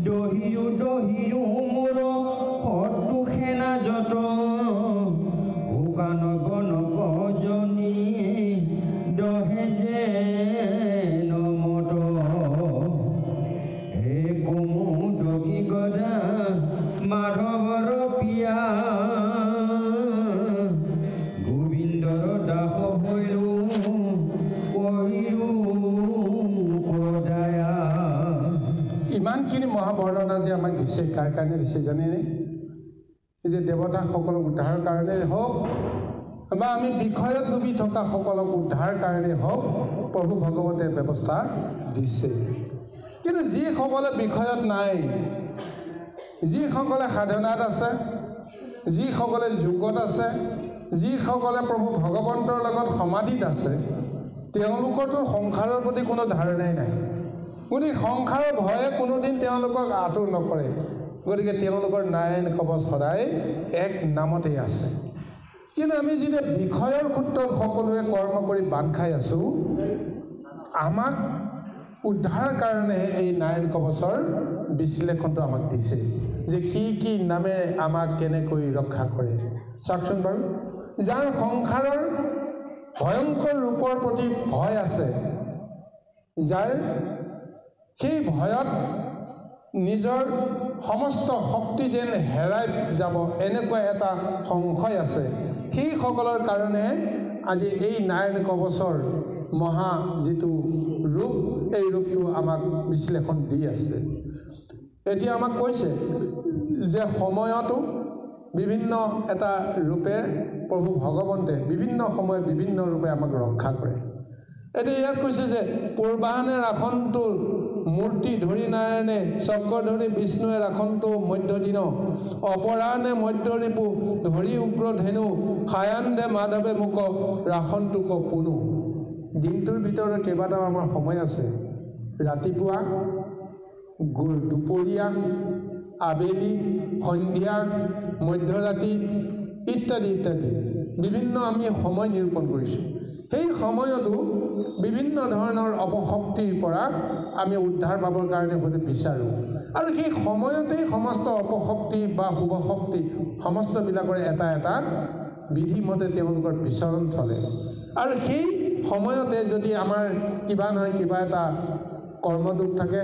দহিৰো মোৰ শত্ৰু সেনা যত শুকান বন গজনী দহে যে নমত হে কুমুদকী গদা মাধৱৰ পিয়া গোবিন্দৰ দাস হৈলো কৰিলো কদায়া। ইমানখিনি মহাবৰ্ণনা যে আমাক দিছে কাৰ কাৰণে দিছে জানেনে? এই যে দেৱতাসকলক উদ্ধাৰৰ কাৰণে হওক বা আমি বিষয়ত ডুবি থকা সকলক উদ্ধাৰ কাৰণে হওক প্ৰভু ভগৱতে ব্যৱস্থা দিছে। কিন্তু যিসকলে বিষয়ত নাই, যিসকলে সাধনাত আছে, যিসকলে যোগত আছে, যিসকলে প্ৰভু ভগৱন্তৰ লগত সমাধিত আছে, তেওঁলোকৰতো সংসাৰৰ প্ৰতি কোনো ধাৰণাই নাই। গতিকে সংসাৰৰ ভয়ে কোনোদিন তেওঁলোকক আঁতৰ নকৰে। গতিকে তেওঁলোকৰ নাৰায়ণ কবচ সদায় এক নামতেই আছে। কিন্তু আমি যেতিয়া বিষয়ৰ সূত্ৰত সকলোৱে কৰ্ম কৰি বান্ধ খাই আছোঁ, আমাক উদ্ধাৰৰ কাৰণে এই নাৰায়ণ কবচৰ বিশ্লেষণটো আমাক দিছে যে কি নামে আমাক কেনেকৈ ৰক্ষা কৰে। চাওকচোন বাৰু, যাৰ সংসাৰৰ ভয়ংকৰ ৰূপৰ প্ৰতি ভয় আছে, যাৰ সেই ভয়ত নিজৰ সমস্ত শক্তি যেন হেৰাই যাব এনেকুৱা এটা সংশয় আছে, সেইসকলৰ কাৰণে আজি এই নাৰায়ণ কবচৰ মহা যিটো ৰূপ, এই ৰূপটো আমাক বিশ্লেষণ দি আছে। এতিয়া আমাক কৈছে যে সময়তো বিভিন্ন এটা ৰূপে প্ৰভু ভগৱন্তে বিভিন্ন সময়ত বিভিন্ন ৰূপে আমাক ৰক্ষা কৰে। এতিয়া ইয়াত কৈছে যে পূৰ্বাহনে ৰাখনটো মূৰ্তি ধৰি নাৰায়ণে চক্ৰ ধৰি বিষ্ণুৱে ৰাখনটো মধ্যদিন অপৰাহনে মধ্য ৰিপু ধৰি উগ্ৰ ধেনু সায়ান্দে মাধৱে মোক ৰাখনটোক পুনু। দিনটোৰ ভিতৰত কেইবাটাও আমাৰ সময় আছে, ৰাতিপুৱা, দুপৰীয়া, আবেলি, সন্ধিয়া, মধ্যৰাতি ইত্যাদি ইত্যাদি বিভিন্ন আমি সময় নিৰূপণ কৰিছোঁ। সেই সময়তো বিভিন্ন ধৰণৰ অপশক্তিৰ পৰা আমি উদ্ধাৰ পাবৰ কাৰণে হয়তো বিচাৰোঁ, আৰু সেই সময়তেই সমস্ত অপশক্তি বা শুভ শক্তি সমস্তবিলাকৰ এটা এটা বিধিমতে তেওঁলোকৰ বিচৰণ চলে। আৰু সেই সময়তে যদি আমাৰ কিবা নহয় কিবা এটা কৰ্মদোষ থাকে,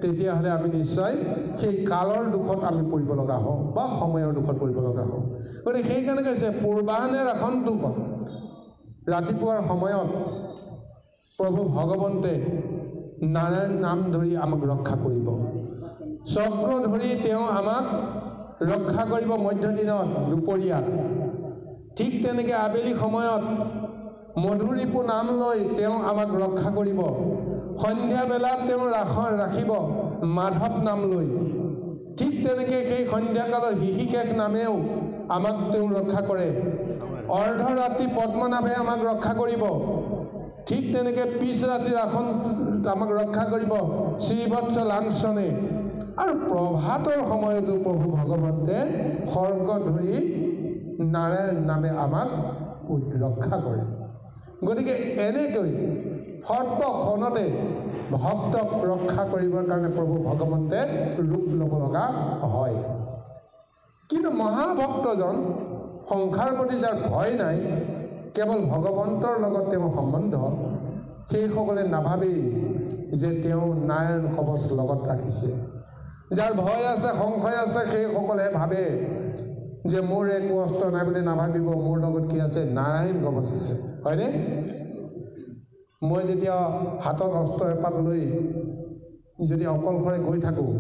তেতিয়াহ'লে আমি নিশ্চয় সেই কালৰ দুখত আমি পৰিব লগা হওঁ বা সময়ৰ দুখত পৰিব লগা হওঁ। গতিকে সেইকাৰণে কৈছে পূৰ্বাহনে ৰাখনটোক, ৰাতিপুৱাৰ সময়ত প্ৰভু ভগৱন্তে নাৰায়ণ নাম ধৰি আমাক ৰক্ষা কৰিব। চক্ৰ ধৰি তেওঁ আমাক ৰক্ষা কৰিব মধ্যদিনত, দুপৰীয়াত। ঠিক তেনেকৈ আবেলি সময়ত মধুৰিপু নাম লৈ তেওঁ আমাক ৰক্ষা কৰিব। সন্ধ্যা বেলাত তেওঁ ৰাখিব মাধৱ নাম লৈ। ঠিক তেনেকৈ সেই সন্ধ্যাকালৰ হিষিকেশ নামেও আমাক তেওঁ ৰক্ষা কৰে। অৰ্ধৰাত্ৰি পদ্মনাভে আমাক ৰক্ষা কৰিব। ঠিক তেনেকৈ পিছ ৰাতি ৰাখন আমাক ৰক্ষা কৰিব শ্ৰীবৎস লাঞ্ছনে। আৰু প্ৰভাতৰ সময়তো প্ৰভু ভগৱন্তে খৰ্গ ধৰি নাৰায়ণ নামে আমাক ৰক্ষা কৰে। গতিকে এনেকৈ সৰ্বক্ষণতে ভক্তক ৰক্ষা কৰিবৰ কাৰণে প্ৰভু ভগৱন্তে ৰূপ ল'ব লগা হয়। কিন্তু মহাভক্তজন, সংসাৰ প্ৰতি যাৰ ভয় নাই, কেৱল ভগৱন্তৰ লগত তেওঁৰ সম্বন্ধ, সেইসকলে নাভাবেই যে তেওঁ নাৰায়ণ কবচ লগত ৰাখিছে। যাৰ ভয় আছে, সংশয় আছে, সেইসকলে ভাবে যে মোৰ একো অস্ত্ৰ নাই বুলি নাভাবিব, মোৰ লগত কি আছে, নাৰায়ণ কবচ আছে, হয়নে? মই যেতিয়া হাতত অস্ত্ৰ এপাত লৈ যদি অকলশৰে গৈ থাকোঁ,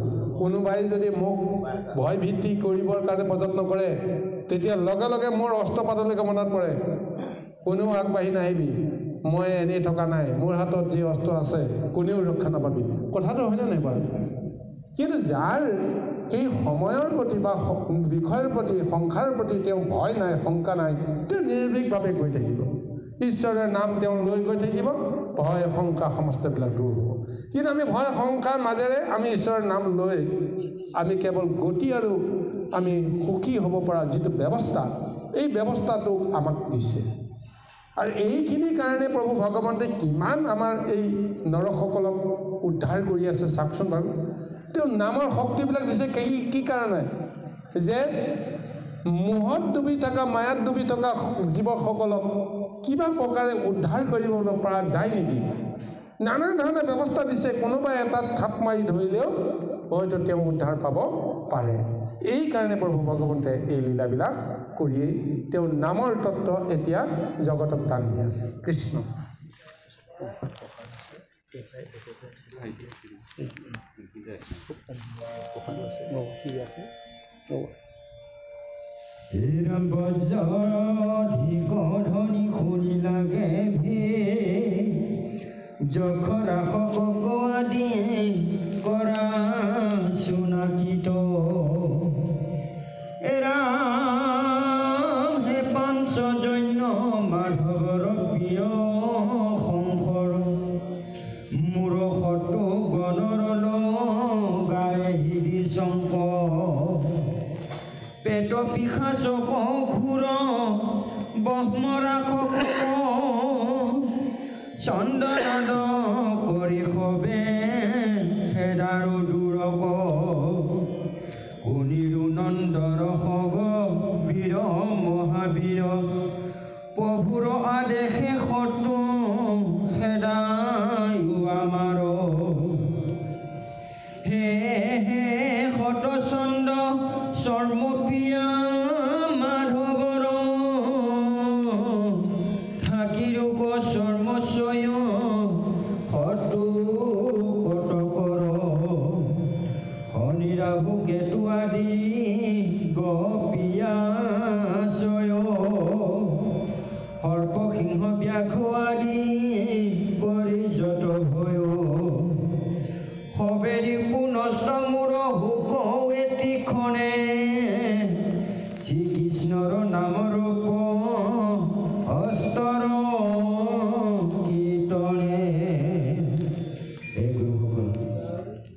কোনোবাই যদি মোক ভয় ভীতি কৰিবৰ কাৰণে প্ৰযত্ন কৰে, তেতিয়া লগে লগে মোৰ অস্ত্ৰপাতলৈকে মনত পৰে, কোনেও আগবাঢ়ি নাহিবি, মই এনেই থকা নাই, মোৰ হাতত যি অস্ত্ৰ আছে কোনেও ৰক্ষা নাপাবি। কথাটো হয়নে নাই বাৰু? কিন্তু যাৰ সেই সময়ৰ প্ৰতি বা বিষয়ৰ প্ৰতি সংসাৰৰ প্ৰতি তেওঁ ভয় নাই, শংকা নাই, তেওঁ নিৰ্ভীকভাৱে গৈ থাকিব। ঈশ্বৰৰ নাম তেওঁ লৈ গৈ থাকিব, ভয় শংকা সমস্তবিলাক দূৰ হ'ব। কিন্তু আমি ভয় শংকাৰ মাজেৰে আমি ঈশ্বৰৰ নাম লৈ আমি কেৱল গতি আৰু আমি সুখী হ'ব পৰা যিটো ব্যৱস্থা, এই ব্যৱস্থাটোক আমাক দিছে। আৰু এইখিনিৰ কাৰণে প্ৰভু ভগৱন্তে কিমান আমাৰ এই নৰসকলক উদ্ধাৰ কৰি আছে চাওকচোন বাৰু। তেওঁ নামৰ শক্তিবিলাক দিছে কি কাৰণে? যে মোহত ডুবি থকা, মায়াত ডুবি থকা জীৱসকলক কিবা প্ৰকাৰে উদ্ধাৰ কৰিব পৰা যায় নেকি? নানা ধৰণৰ ব্যৱস্থা দিছে। কোনোবাই এটাত থাপ মাৰি ধৰিলেও হয়তো তেওঁ উদ্ধাৰ পাব পাৰে। এই কাৰণে প্ৰভু ভগৱন্তে এই লীলাবিলাক কৰিয়েই তেওঁৰ নামৰ তত্ত্ব এতিয়া জগতক দান দি আছে। কৃষ্ণ ধনী শুনি লাগে জখৰা আদি কৰা চুনাকিত ৰাম হে পাঞ্চজন্য মাধৱৰ প্ৰিয় শংকৰ মোৰ হতো গণৰ গায়ে হৃদি শংকৰ পেট পিশাচক ঘূৰ ব্ৰহ্মৰাক্ষক চন্দনাদ কৰি সবে হেদাৰো দূৰক শুনিৰো নন্দৰ হব বীৰ মহাবীৰ প্ৰভুৰ আদেশে শত্ৰু হেদায়ো আমাৰ হে হে শতচন্দ চৰ্মপ্ৰিয়া মাধৱৰ থাকিৰোগ চৰ্মচয় শত্ৰু কটকৰ শনি ৰাহু কেতু আদি গপিয়াচয় সৰ্প সিংহ ব্যাঘ্ৰ আদি পৰিযত ভয় সবেৰি পুনশ্চ মূৰ হুক এটি ক্ষণে শ্ৰীকৃষ্ণৰ নামৰ হস্তৰ কীৰ্তনে। এই গুৰুসকল,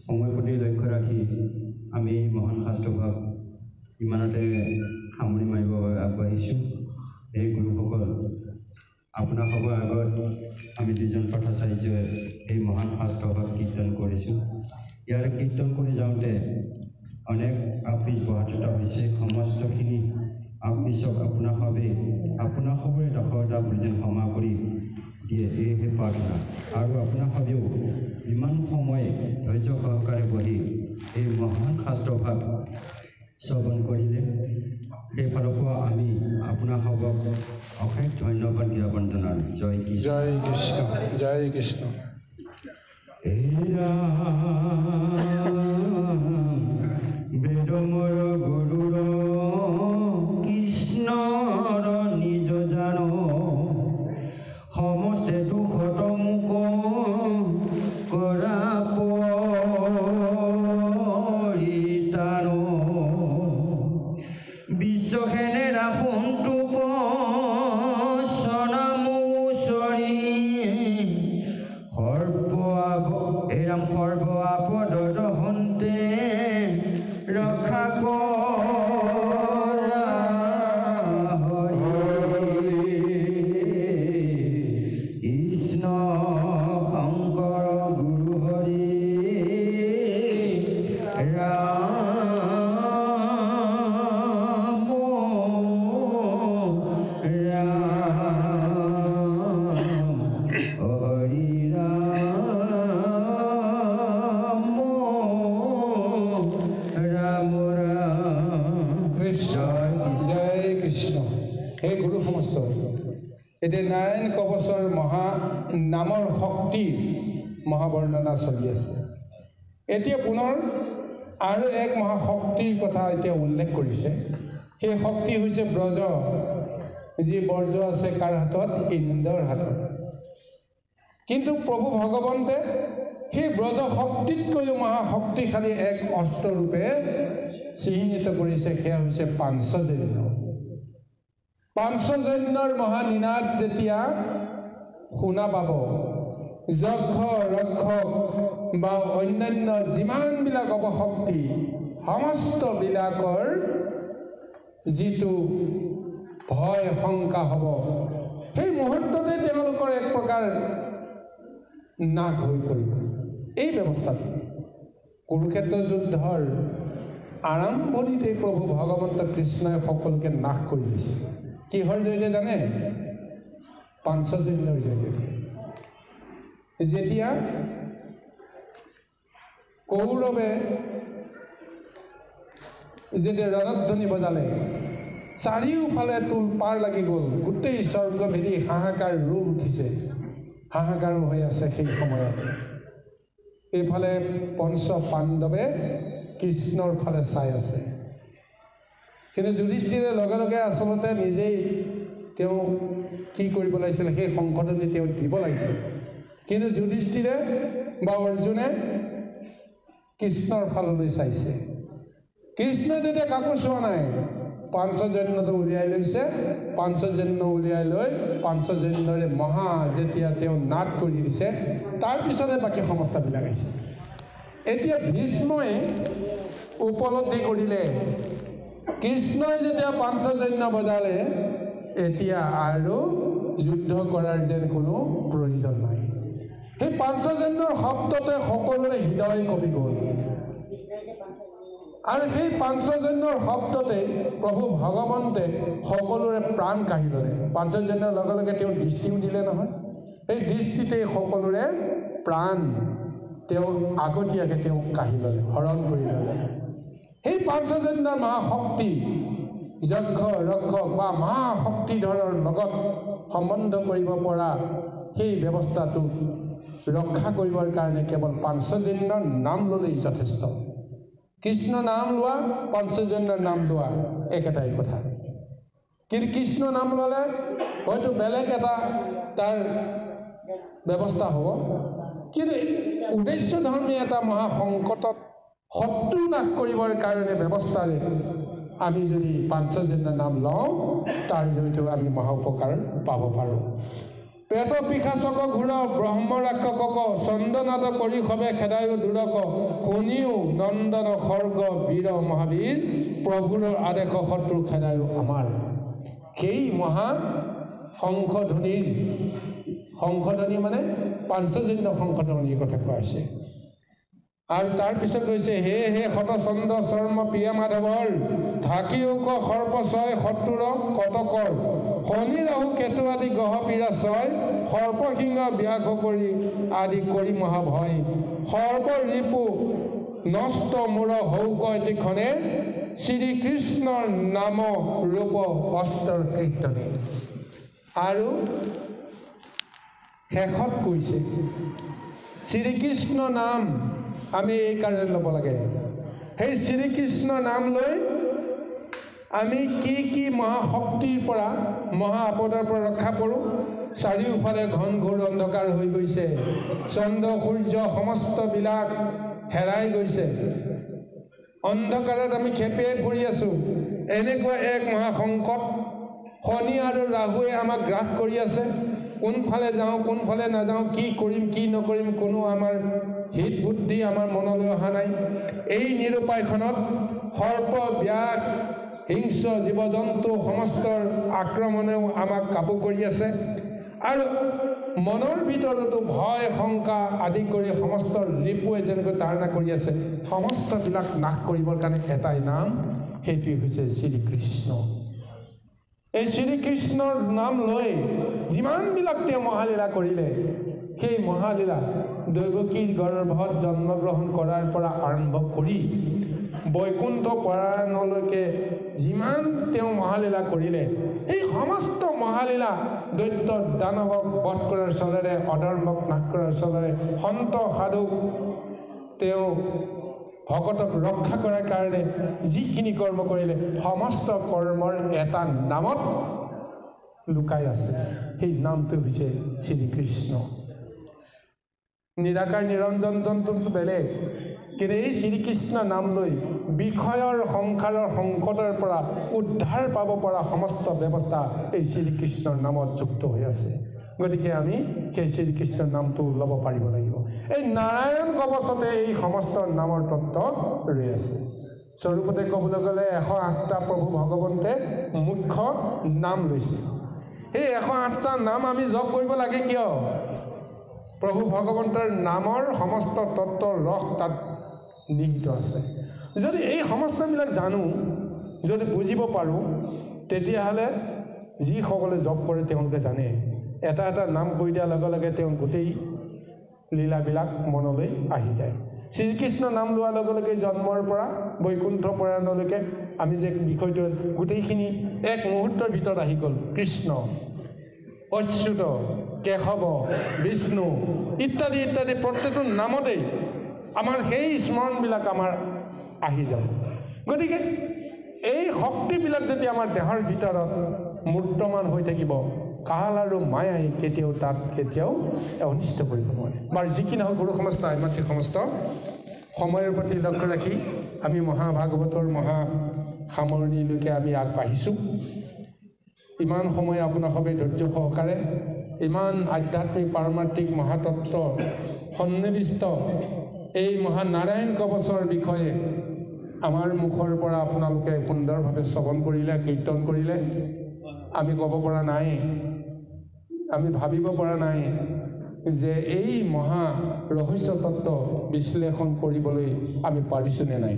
সময় প্ৰতি লক্ষ্য ৰাখি আমি মহান শাস্ত্ৰভাগ ইমানতে সামৰি মাৰিব আগবাঢ়িছোঁ। এই গুৰুসকল, আপোনালোকৰ আগত আমি দুজন পাঠাচাৰ্যই এই মহান শাস্ত্ৰভাগ কীৰ্তন কৰিছোঁ। ইয়াৰ কীৰ্তন কৰি যাওঁতে অনেক আপিচ বহাততা হৈছে। সমস্তখিনি আপিচক আপোনাসবে আপোনাসবৰে দশৰতা বুলি যেন ক্ষমা কৰি দিয়ে, এইহে প্ৰাৰ্থনা। আৰু আপোনাসবেও ইমান সময় ধৈৰ্য সহকাৰে বহি এই মহান শাস্ত্ৰভাগ শ্ৰৱণ কৰিলে, সেইফালৰ পৰা আমি আপোনাসবক অশেষ ধন্যবাদ জ্ঞাপন জনালোঁ। জয় কৃষ্ণ, জয় কৃষ্ণ, জয় কৃষ্ণ। বেদমৰ গৰুৰ কৃষ্ণৰ নিজ জান সমস্তে দুখত মুখ কৰা পৰিতান বিশ্বখেনে ৰাখোন তোক চনামৌচৰি সৰ্ব আপদ হন্তে ৰক্ষা কৰা হৰি কৃষ্ণ শংকৰ গুৰু হৰি ৰাম হৰি হে গুৰু সমস্ত, এতিয়া নাৰায়ণ কৱচৰ নামৰ শক্তিৰ মহাবৰ্ণনা চলি আছে। এতিয়া পুনৰ আৰু এক মহাশক্তিৰ কথা এতিয়া উল্লেখ কৰিছে। সেই শক্তি হৈছে ব্ৰজ, যি বৰ্জ আছে কাৰ হাতত? ইন্দ্ৰৰ হাতত। কিন্তু প্ৰভু ভগৱন্তে সেই ব্ৰজ শক্তিতকৈও মহাশক্তিশালী এক অস্ত্ৰৰূপে চিহ্নিত কৰিছে, সেয়া হৈছে পাঞ্চজন্য। পাঞ্চজন্যৰ মহানিনাদ যেতিয়া শুনা পাব, যক্ষ ৰক্ষক বা অন্যান্য যিমানবিলাক অপশক্তি সমস্তবিলাকৰ যিটো ভয় শংকা হ'ব, সেই মুহূৰ্ততে তেওঁলোকৰ এক প্ৰকাৰ নাশ হৈ পৰিব। এই ব্যৱস্থাটো কুৰুক্ষেত্ৰ যুদ্ধৰ আৰম্ভণিতে প্ৰভু ভগৱন্ত কৃষ্ণই সকলোকে নাশ কৰি দিছে। কিহৰ জৰিয়তে জানে? পাঞ্চজন্যৰ জৰিয়তে। যেতিয়া কৌৰৱে যেতিয়া ৰণধ্বনি বজালে, চাৰিওফালে তোল পাৰ লাগি গ'ল, গোটেই স্বৰ্গ ভেদি হাহাকাৰ ৰোল উঠিছে, হাহাকাৰ হৈ আছে। সেই সময়ত এইফালে পঞ্চ পাণ্ডৱে কৃষ্ণৰ ফালে চাই আছে, কিন্তু যুধিষ্ঠিৰে লগে লগে আচলতে নিজেই তেওঁ কি কৰিব লাগিছিল, সেই সংশোধনী তেওঁ দিব লাগিছিল। কিন্তু যুধিষ্ঠিৰে বা অৰ্জুনে কৃষ্ণৰ ফাললৈ চাইছে। কৃষ্ণই তেতিয়া কাকো চোৱা নাই, পাঞ্চজন্যটো উলিয়াই লৈছে। পাঞ্চজন্য উলিয়াই লৈ পাঞ্চজন্যৰে মহা যেতিয়া তেওঁ নাট কৰি দিছে, তাৰপিছতে বাকী সমস্তবিলাক আহিছে। এতিয়া ভীষ্মই উপলব্ধি কৰিলে, কৃষ্ণই যেতিয়া পাঞ্চজন্য বজালে, এতিয়া আৰু যুদ্ধ কৰাৰ যেন কোনো প্ৰয়োজন নাই। সেই পাঞ্চজন্যৰ শব্দতে সকলোৰে হৃদয় কঁপি গ'ল, আৰু সেই পাঞ্চজন্যৰ শব্দতে প্ৰভু ভগৱন্তে সকলোৰে প্ৰাণ কাঢ়ি ল'লে। পাঞ্চজন্যৰ লগে লগে তেওঁ দৃষ্টিও দিলে নহয়, সেই দৃষ্টিতে সকলোৰে প্ৰাণ তেওঁ আগতীয়াকৈ তেওঁ কাঢ়ি ল'লে, হৰণ কৰি ল'লে। সেই পাঞ্চজন্যৰ মহাশক্তি যক্ষ ৰক্ষক বা মহাশক্তিধৰৰ লগত সম্বন্ধ কৰিব পৰা সেই ব্যৱস্থাটো ৰক্ষা কৰিবৰ কাৰণে কেৱল পাঞ্চজন্যৰ নাম ল'লেই যথেষ্ট। কৃষ্ণ নাম লোৱা, পাঞ্চজন্যৰ নাম লোৱা একেটাই কথা। কিন্তু কৃষ্ণ নাম ল'লে হয়তো বেলেগ এটা তাৰ ব্যৱস্থা হ'ব, কিন্তু উদ্দেশ্যধৰ্মী এটা মহাসংকটত শত্ৰু নাশ কৰিবৰ কাৰণে ব্যৱস্থাৰে আমি যদি পাঞ্চজন্যৰ নাম লওঁ, তাৰ জৰিয়তেও আমি মহা উপকাৰ পাব পাৰোঁ। পেট পিশাচক ঘূৰ ব্ৰহ্ম ৰাক্ষকক, চন্দনাদ কৰি সবে খেদায়ো দূৰক, শুনিও নন্দন স্বৰ্গ বীৰ মহাবীৰ, প্ৰভুৰ আদেশ শত্ৰু খেদায়ো আমাৰ। সেই মহা শংখধ্বনিৰ, শংখধ্বনি মানে পাঞ্চজন্য শংখধ্বনিৰ কথা কোৱা হৈছে। আৰু তাৰপিছত কৈছে, হে হে শতচন্দ্ৰ চৰ্ম প্ৰিয়া মাধৱৰ, ঢাকিওক সৰ্পচয় শত্ৰুৰ কটকৰ, শনি ৰাহু কেতু আদি গ্ৰহ পীড়া ছয়, সৰ্পসিংহ ব্যাঘ কৰি আদি কৰি মহাভয়, সৰ্প ৰিপু নষ্ট মূৰ হৌক এটিখনে, শ্ৰীকৃষ্ণৰ নাম ৰূপ অস্ত্ৰৰ কীৰ্তনে। আৰু শেষত কৈছে, শ্ৰীকৃষ্ণ নাম আমি এই কাৰণে ল'ব লাগে। সেই শ্ৰীকৃষ্ণ নাম লৈ আমি কি কি মহাশক্তিৰ পৰা, মহা আপদৰ পৰা ৰক্ষা কৰোঁ। চাৰিওফালে ঘন ঘোৰ অন্ধকাৰ হৈ গৈছে, চন্দ্ৰ সূৰ্য সমস্তবিলাক হেৰাই গৈছে, অন্ধকাৰত আমি খেপিয়াই ফুৰি আছোঁ। এনেকুৱা এক মহাসংকট, শনি আৰু ৰাহুৱে আমাক গ্ৰাস কৰি আছে। কোনফালে যাওঁ, কোনফালে নাযাওঁ, কি কৰিম কি নকৰিম, কোনো আমাৰ হিত বুদ্ধি আমাৰ মনলৈ অহা নাই। এই নিৰুপায়খনত সৰ্প ব্যাঘ হিংস্ৰ জীৱ জন্তু সমস্তৰ আক্ৰমণেও আমাক কাবু কৰি আছে, আৰু মনৰ ভিতৰতো ভয় শংকা আদি কৰি সমস্ত ৰিপুৱে যেনেকৈ তাৰণা কৰি আছে, সমস্তবিলাক নাশ কৰিবৰ কাৰণে এটাই নাম, সেইটোৱেই হৈছে শ্ৰীকৃষ্ণ। এই শ্ৰীকৃষ্ণৰ নাম লৈ যিমানবিলাক তেওঁ মহালীলা কৰিলে, সেই মহালীলা দৈৱকীৰ গৰ্ভত জন্মগ্ৰহণ কৰাৰ পৰা আৰম্ভ কৰি বৈকুণ্ঠ পৰায়ণলৈকে যিমান তেওঁ মহালীলা কৰিলে, এই সমস্ত মহালীলা দৈত্য দানৱক বধ কৰাৰ চলেৰে, অধৰ্মক নাশ কৰাৰ চলেৰে, সন্ত সাধুক তেওঁ ভকতক ৰক্ষা কৰাৰ কাৰণে যিখিনি কৰ্ম কৰিলে, সমস্ত কৰ্মৰ এটা নামত লুকাই আছে। সেই নামটো হৈছে শ্ৰীকৃষ্ণ। নিৰাকাৰ নিৰঞ্জনটো বেলেগ, কিন্তু এই শ্ৰীকৃষ্ণ নাম লৈ বিষয়ৰ সংসাৰৰ সংকটৰ পৰা উদ্ধাৰ পাব পৰা সমস্ত ব্যৱস্থা এই শ্ৰীকৃষ্ণৰ নামত যুক্ত হৈ আছে। গতিকে আমি সেই শ্ৰীকৃষ্ণৰ নামটো ল'ব পাৰিব লাগিব। এই নাৰায়ণ কৱচতে এই সমস্ত নামৰ তত্ত্ব ৰৈ আছে। স্বৰূপতে ক'বলৈ গ'লে 108টা প্ৰভু ভগৱন্তে মুখ্য নাম লৈছে। এই 108টা নাম আমি জপ কৰিব লাগে কিয়? প্ৰভু ভগৱন্তৰ নামৰ সমস্ত তত্ত্বৰ ৰস তাত নিহিত আছে। যদি এই সমস্তবিলাক জানো, যদি বুজিব পাৰোঁ, তেতিয়াহ'লে যিসকলে জপ কৰে তেওঁলোকে জানে এটা এটা নাম কৈ দিয়াৰ লগে লগে তেওঁ গোটেই লীলাবিলাক মনলৈ আহি যায়। শ্ৰীকৃষ্ণ নাম লোৱাৰ লগে লগে জন্মৰ পৰা বৈকুণ্ঠ প্ৰয়াণলৈকে আমি যে বিষয়টো গোটেইখিনি এক মুহূৰ্তৰ ভিতৰত আহি গ'ল। কৃষ্ণ, অচ্যুত, কেশৱ, বিষ্ণু ইত্যাদি ইত্যাদি প্ৰত্যেকটো নামতেই আমাৰ সেই স্মৰণবিলাক আমাৰ আহি যাব। গতিকে এই শক্তিবিলাক যদি আমাৰ দেহৰ ভিতৰত মূৰ্তমান হৈ থাকিব, কাল আৰু মায়াই কেতিয়াও অনিষ্ট কৰিব নোৱাৰে। বাৰু যি কি নহওক, গুৰু সমস্ত আইমাতৃ সমস্ত সময়ৰ প্ৰতি লক্ষ্য ৰাখি আমি মহাভাগৱতৰ মহা সামৰণিলৈকে আমি আগবাঢ়িছোঁ। ইমান সময় আপোনাৰ সবে ধৈৰ্য সহকাৰে ইমান আধ্যাত্মিক পাৰমাৰ্থিক মহাতত্ত্ব সন্নিৱিষ্ট এই মহানাৰায়ণ কৱচৰ বিষয়ে আমাৰ মুখৰ পৰা আপোনালোকে সুন্দৰভাৱে শ্ৰৱণ কৰিলে, কীৰ্তন কৰিলে। আমি ক'ব পৰা নাই, আমি ভাবিব পৰা নাই যে এই মহা ৰহস্য তত্ত্ব বিশ্লেষণ কৰিবলৈ আমি পাৰিছোঁ নে নাই।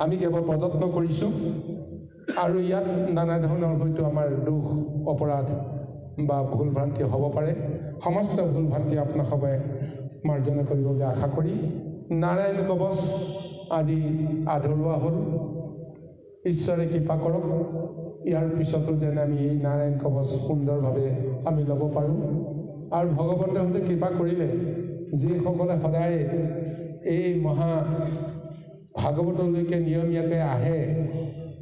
আমি কেৱল প্ৰযত্ন কৰিছোঁ আৰু ইয়াত নানা ধৰণৰ হয়তো আমাৰ দুখ অপৰাধ বা ভুল ভ্ৰান্তি হ'ব পাৰে। সমস্ত ভুল ভ্ৰান্তি আপোনাক সবে মাৰ্জনা কৰিবগৈ আশা কৰি নাৰায়ণ কৱচ আজি আধৰুৱা হ'ল। ঈশ্বৰে কৃপা কৰক, ইয়াৰ পিছতো যেন আমি এই নাৰায়ণ কৱচ সুন্দৰভাৱে আমি ল'ব পাৰোঁ। আৰু ভগৱন্তে হয়তো কৃপা কৰিলে যিসকলে সদায় এই মহা ভাগৱতলৈকে নিয়মীয়াকৈ আহে,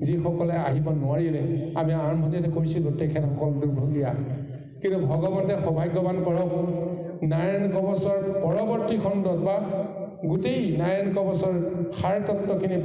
যিসকলে আহিব নোৱাৰিলে, আমি আৰম্ভণিতে কৈছিলোঁ তেখেতসকল দুৰ্ভগীয়া, কিন্তু ভগৱন্তে সৌভাগ্যৱান কৰক। নাৰায়ণ কৱচৰ পৰৱৰ্তী খণ্ডত বা গোটেই নাৰায়ণ কৱচৰ সাৰ তত্ত্বখিনি